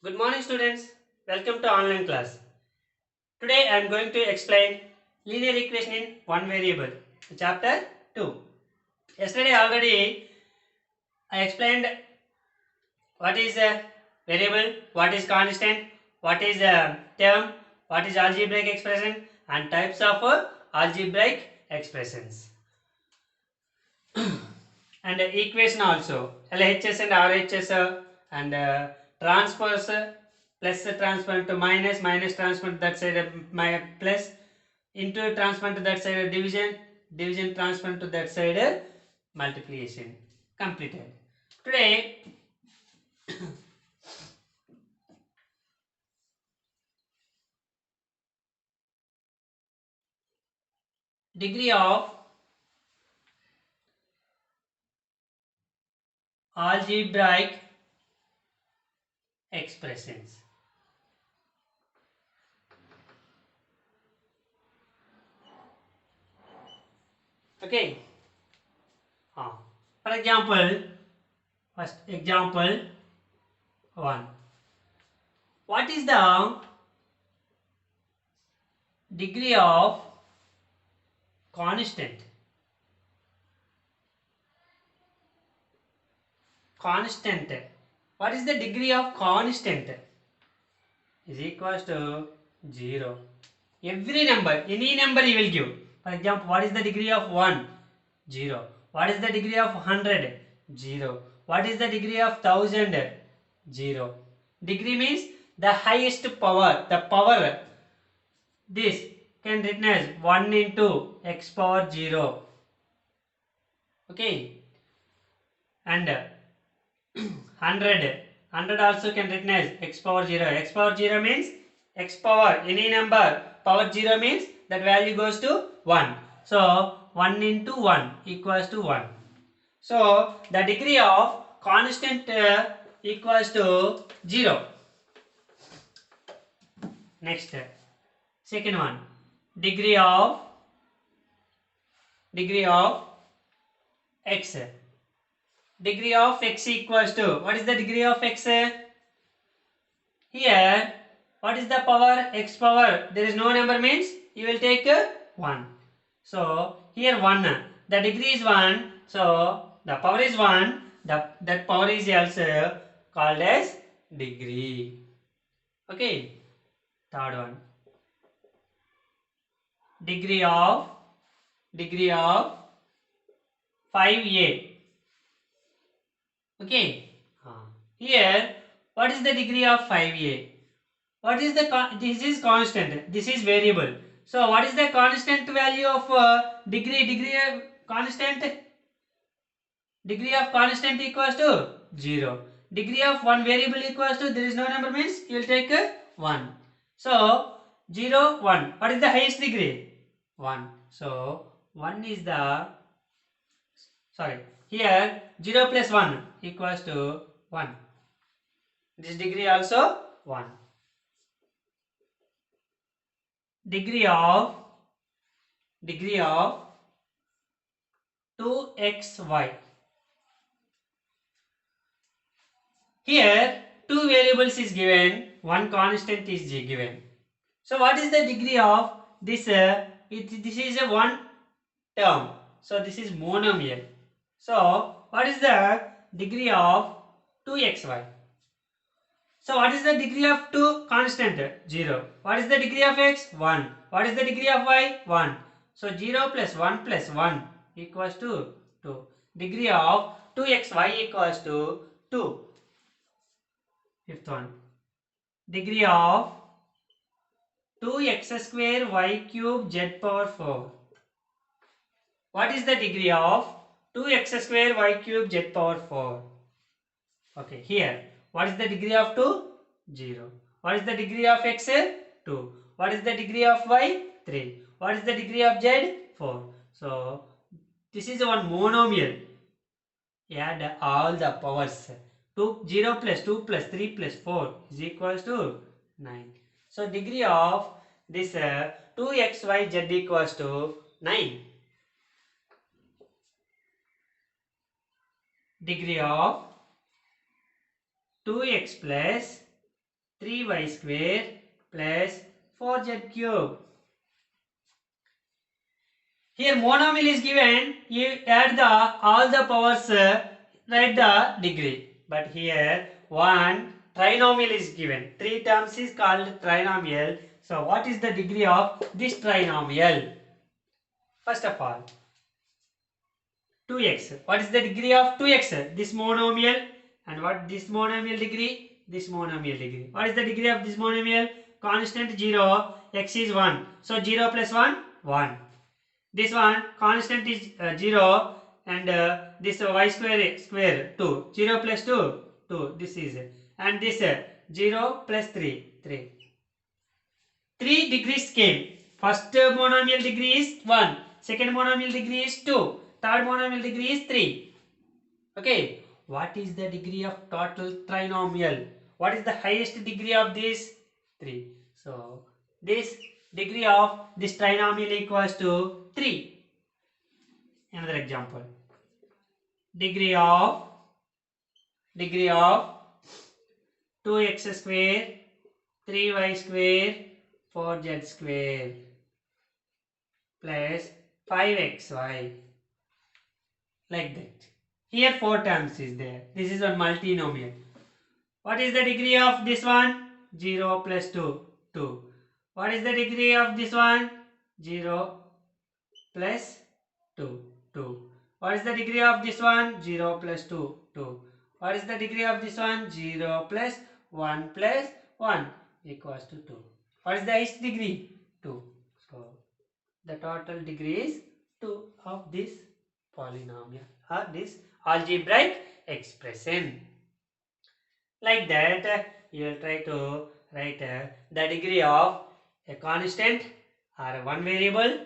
Good morning students. Welcome to online class. Today I am going to explain linear equation in one variable. Chapter 2. Yesterday already I explained what is a variable, what is constant, what is a term, what is algebraic expression and types of algebraic expressions. And equation also LHS and RHS and transfers plus transfer to minus transfer to that side my plus into transfer to that side division transfer to that side multiplication completed. Today degree of algebraic expressions. Okay. For example, first example 1. What is the degree of constant? Constant. What is the degree of constant? Is equals to 0. Every number, any number you will give. For example, what is the degree of 1? 0. What is the degree of 100? 0. What is the degree of 1000? 0. Degree means the highest power. The power. This can written as 1 into x power 0. Okay. And 100 also can written as x power 0. X power 0 means x power any number power 0 means that value goes to 1. So 1 into 1 equals to 1. So the degree of constant equals to 0. Next, second one, degree of x. Degree of x equals to, what is the degree of x? Here, what is the power? X power. There is no number means you will take 1. So, here 1. The degree is 1. So, the power is 1. That power is also called as degree. Okay. Third one. Degree of 5a. Okay. Here, what is the degree of 5a? What is the this is constant, this is variable. So what is the constant value of degree of constant? Degree of constant equals to 0. Degree of one variable equals to, there is no number means you will take 1. So 0 1. What is the highest degree? 1. So 1 is the, sorry, here 0 plus 1 equals to 1. This degree also 1. Degree of 2xy. Here two variables is given, one constant is given. So what is the degree of this? This is a one term. So this is monomial. So what is the degree of 2xy? So what is the degree of 2 constant? 0. What is the degree of x? 1. What is the degree of y? 1. So 0 plus 1 equals to 2. Degree of 2xy equals to 2. Fifth one. Degree of 2x square y cube z power 4. What is the degree of 2x square y cube z power 4? Okay, here. What is the degree of 2? 0. What is the degree of x? 2. What is the degree of y? 3. What is the degree of z? 4. So, this is one monomial. Add all the powers. 0 plus 2 plus 3 plus 4 is equals to 9. So, degree of this 2xyz equals to 9. Degree of 2x plus 3y square plus 4z cube. Here monomial is given, you add the all the powers, write the degree. But here one trinomial is given. 3 terms is called trinomial. So what is the degree of this trinomial? First of all, 2x. What is the degree of 2x? This monomial. And what this monomial degree? This monomial degree. What is the degree of this monomial? Constant 0, x is 1. So 0 plus 1, 1. This one constant is 0 and this y square 2. 0 plus 2, 2. This is and this 0 plus 3, 3. 3 degrees came. First monomial degree is 1. Second monomial degree is 2. Third monomial degree is 3. Okay. What is the degree of total trinomial? What is the highest degree of this? 3. So this degree of this trinomial equals to 3. Another example. Degree of 2x square, 3y square, 4z square plus 5xy, like that. Here 4 terms is there. This is one multinomial. What is the degree of this one? 0 plus 2, 2. What is the degree of this one? 0 plus 2, 2. What is the degree of this one? 0 plus 2, 2. What is the degree of this one? 0 plus 1 plus 1 equals to 2. What is the highest degree? 2. So the total degree is 2 of this polynomial or this algebraic expression. Like that, you will try to write the degree of a constant or one variable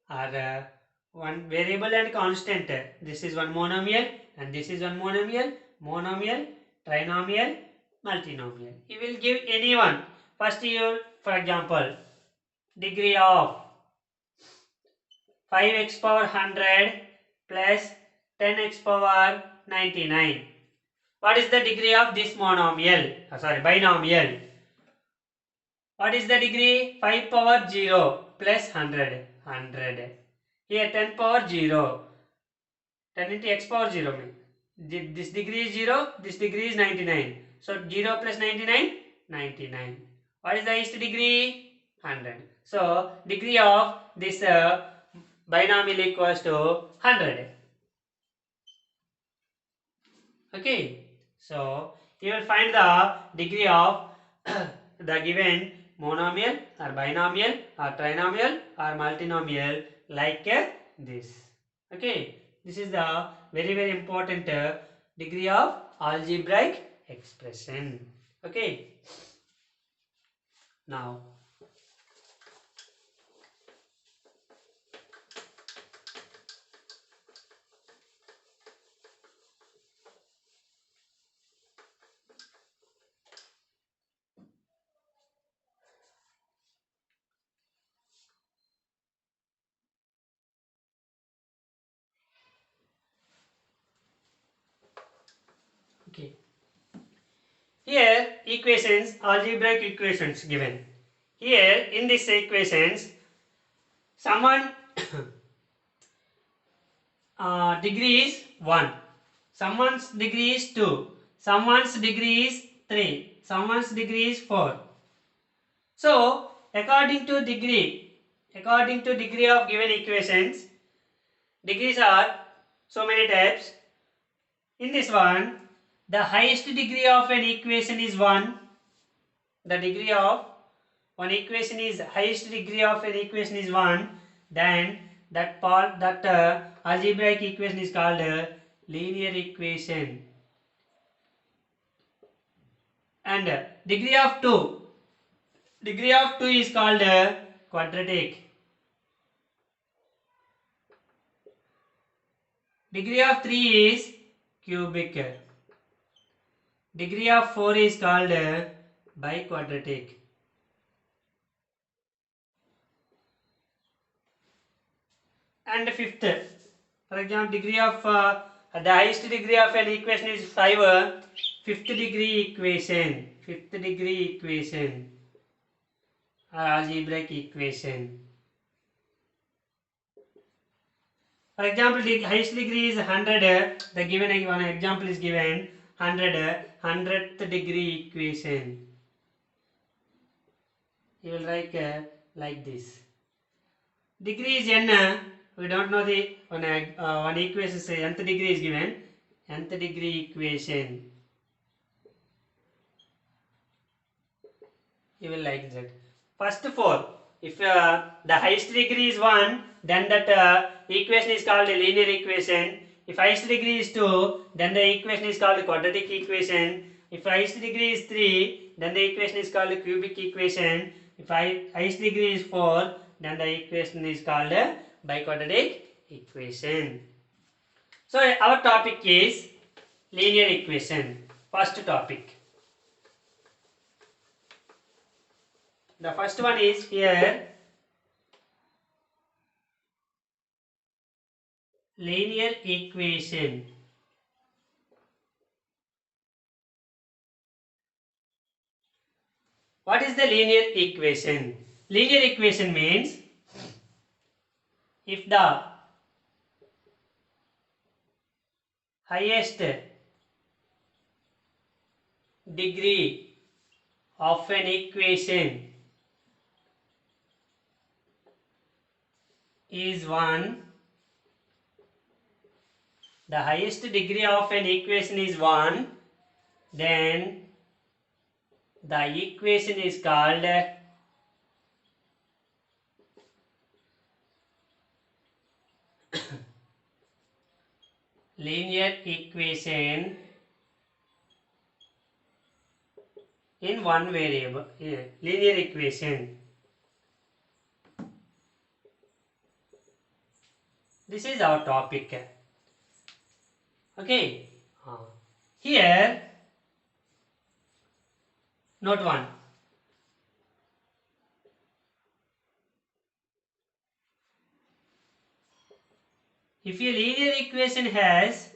or one variable and constant. This is one monomial and this is one monomial, trinomial, multinomial. You will give any one. First you, for example, degree of 5x power 100 plus 10x power 99. What is the degree of this monomial? Binomial. What is the degree? 5 power 0 plus 100. 100. Here 10 power 0. 10 into x power 0 means. This degree is 0, this degree is 99. So 0 plus 99, 99. What is the highest degree? 100. So degree of this binomial equals to 100. Okay. So you will find the degree of the given monomial or binomial or trinomial or multinomial like this. Okay. This is the very important degree of algebraic expression. Okay. Now okay. Here equations, algebraic equations given. Here in these equations, someone degree is 1, someone's degree is 2, someone's degree is 3, someone's degree is 4. So according to degree of given equations, degrees are so many types. In this one, the highest degree of an equation is 1. The degree of one equation is highest degree of an equation is 1. Then that algebraic equation is called linear equation. And degree of 2 is called quadratic. Degree of 3 is cubic. Degree of 4 is called biquadratic. And fifth, for example, degree of the highest degree of an equation is 5. fifth degree equation or algebraic equation. For example, the highest degree is 100. The given one example is given 100th degree equation. You will write like this. Degree is n. We don't know the one equation. Say nth degree is given. Nth degree equation. You will like that. First four. If the highest degree is 1, then that equation is called a linear equation. If highest degree is 2, then the equation is called a quadratic equation. If highest degree is 3, then the equation is called a cubic equation. If highest degree is 4, then the equation is called a biquadratic equation. So our topic is linear equation. First topic. The first one is here linear equation. What is the linear equation? Linear equation means if the highest degree of an equation is 1, the highest degree of an equation is 1, then the equation is called linear equation in one variable. Linear equation. This is our topic. Okay. Here, note 1. If a linear equation has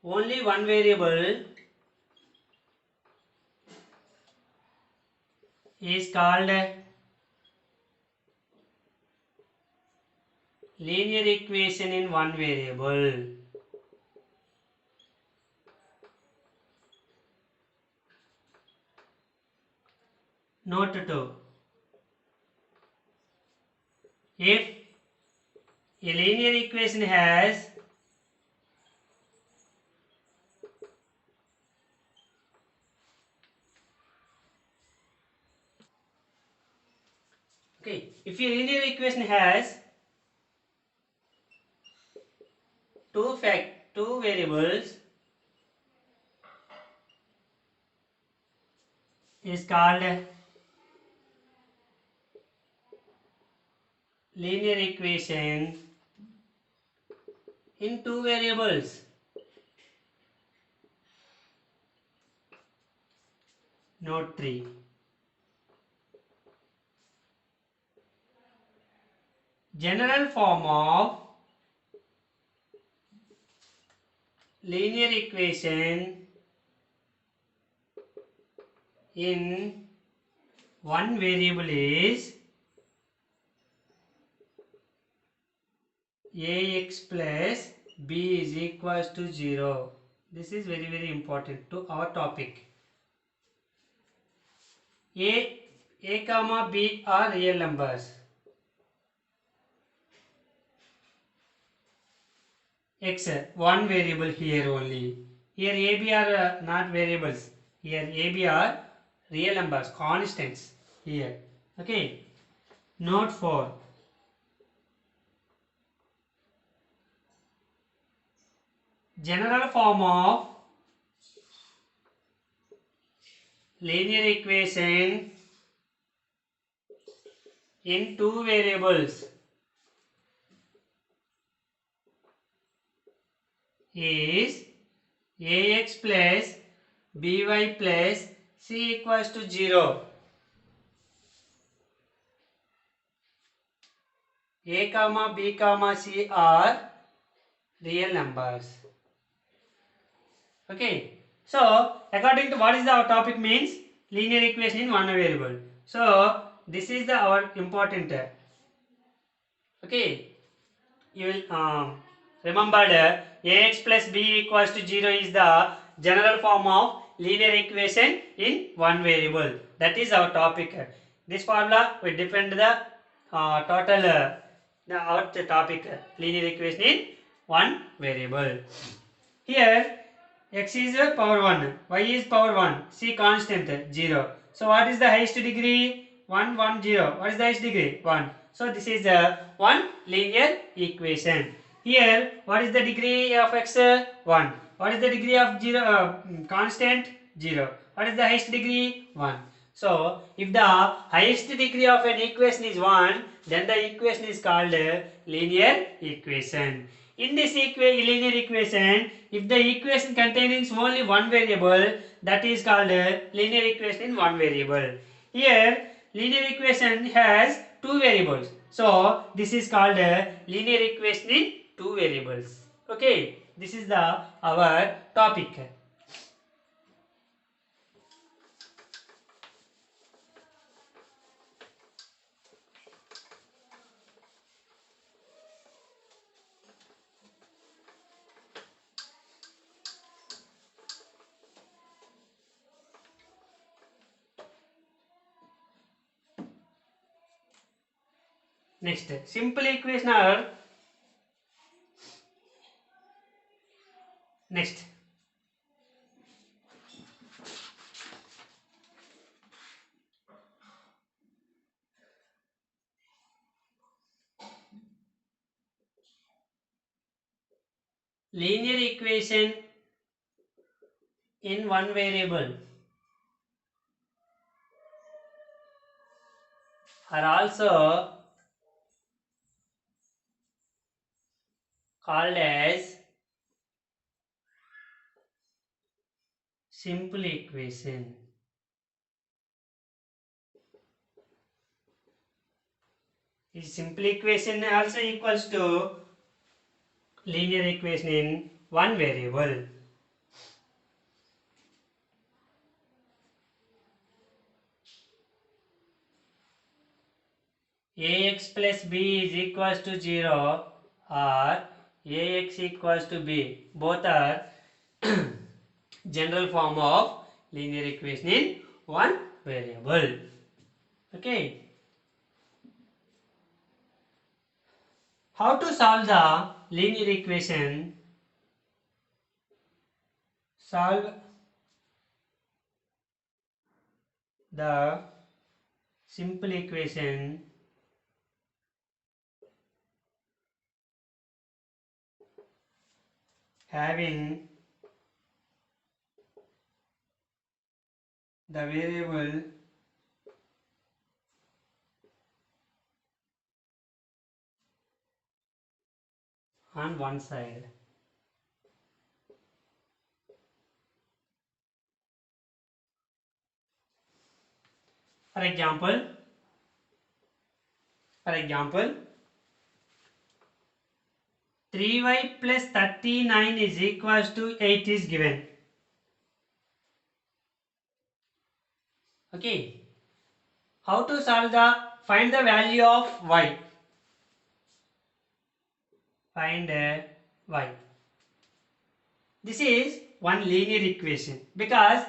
only one variable is called linear equation in one variable. Note 2. If a linear equation has if a linear equation has two variables is called linear equation in two variables. Note 3. General form of linear equation in one variable is ax plus b is equals to 0. This is very important to our topic. A comma b are real numbers. X one variable here only. Here a b are not variables. Here a b are real numbers, constants here. Okay. Note 4. General form of linear equation in two variables is ax plus by plus c equals to 0. A comma B comma C are real numbers. Okay. So according to what is our topic means linear equation in one variable. So this is the our important. Okay. You will remember ax plus b equals to 0 is the general form of linear equation in one variable. That is our topic. This formula will depend the total our topic linear equation in one variable. Here x is power 1, y is power 1, c constant 0. So what is the highest degree? 1, 1, 0. What is the highest degree? 1. So this is one linear equation. Here what is the degree of x? 1. What is the degree of 0? Constant 0. What is the highest degree? 1. So if the highest degree of an equation is 1, then the equation is called linear equation. In this linear equation, if the equation contains only one variable, that is called linear equation in one variable. Here, linear equation has two variables. So, this is called linear equation in two variables. Okay, this is the our topic. Next, simple equation are next. Linear equation in one variable are also called as simple equation. This simple equation also equals to linear equation in one variable. Ax plus b is equals to 0 or ax equals to b. Both are general form of linear equation in one variable. Okay. How to solve the linear equation? Solve the simple equation having the variable on one side. For example, 3y plus 39 is equals to 8 is given. Okay. How to solve find the value of y. Find y. This is one linear equation because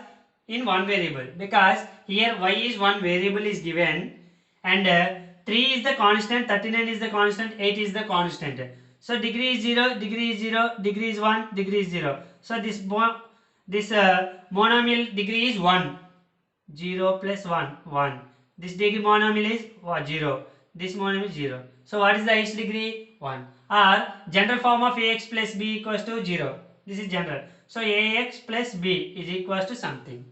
in one variable, because here y is one variable is given and 3 is the constant, 39 is the constant, 8 is the constant. So degree is 0, degree is 0, degree is 1, degree is 0. So this monomial degree is 1. 0 plus 1, 1. This degree monomial is 0. This monomial is 0. So what is the highest degree? 1. Or general form of ax plus b equals to 0. This is general. So ax plus b is equals to something.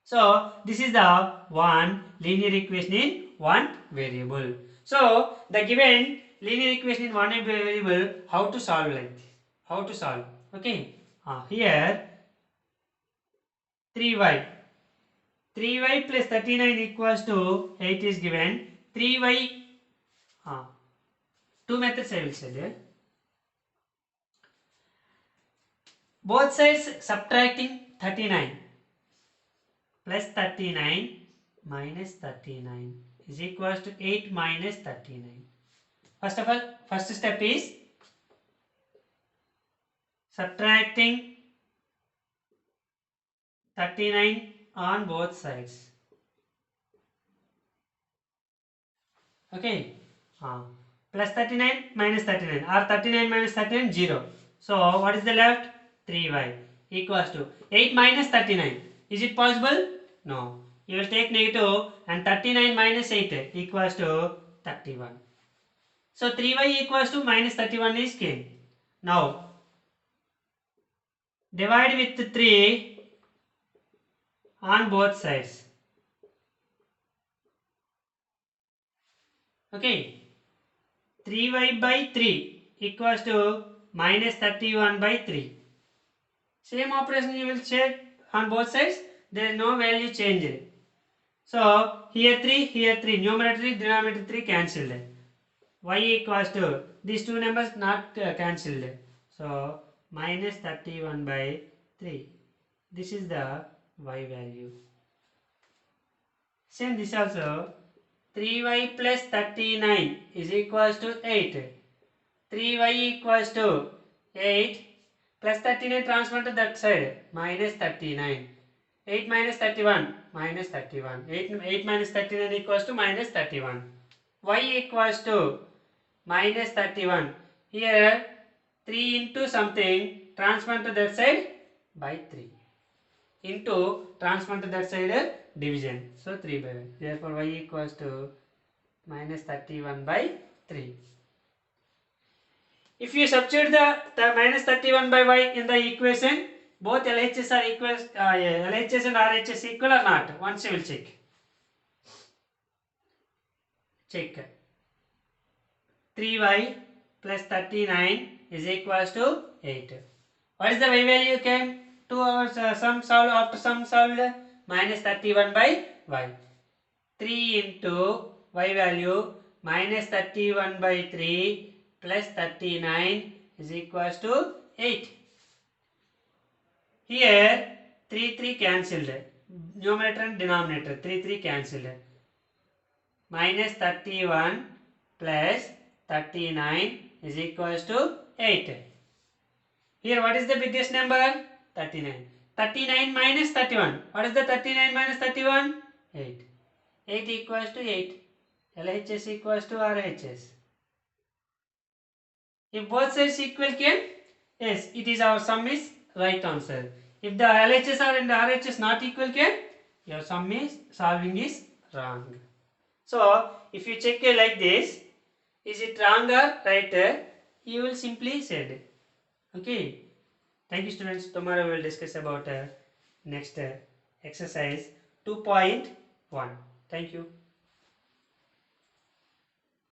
So this is the one linear equation in one variable. So the given linear equation in one variable, how to solve like this? How to solve? Okay. Here 3y. 3y plus 39 equals to 8 is given. 3y Two methods I will say there. Both sides subtracting 39 plus 39 minus 39 is equals to 8 minus 39. First of all, first step is subtracting 39 on both sides. Okay. Plus 39 minus 39 or 39 minus 39 0. So what is the left? 3y equals to 8 minus 39. Is it possible? No. You will take negative and 39 minus 8 equals to 31. So 3y equals to minus 31 is came. Now divide with 3 on both sides. Okay. 3y by 3 equals to minus 31 by 3. Same operation you will check on both sides. There is no value changed. So here 3, numerator 3, denominator 3 cancelled. Y equals to these two numbers not cancelled. So minus 31 by 3. This is the y value. Same this also. 3y plus 39 is equals to 8. 3y equals to 8 plus 39 transfer to that side minus 39. 8 minus 31 minus 31. 8 minus 39 equals to minus 31. Y equals to minus 31. Here 3 into something transfer to that side by 3. Into transfer to that side division. So 3 by 1. Therefore y equals to minus 31 by 3. If you substitute the minus 31 by y in the equation, both LHS are equal, LHS and RHS equal or not? Once you will check. Check. 3y plus 39 is equals to 8. What is the y value came to our sum solved after sum solved? Minus 31 by y. 3 into y value minus 31 by 3 plus 39 is equals to 8. Here 3 cancelled. Numerator and denominator 3 cancelled. Minus 31 plus 39 is equals to 8. Here what is the biggest number? 39. 39 minus 31. What is the 39 minus 31? 8. 8 equals to 8. LHS equals to RHS. If both sides equal came, yes, it is our sum is right answer. If the LHS are and the RHS not equal came, your sum is solving is wrong. So if you check it like this, is it wrong or right? You will simply say it. Okay. Thank you students. Tomorrow we will discuss about next exercise 2.1. Thank you.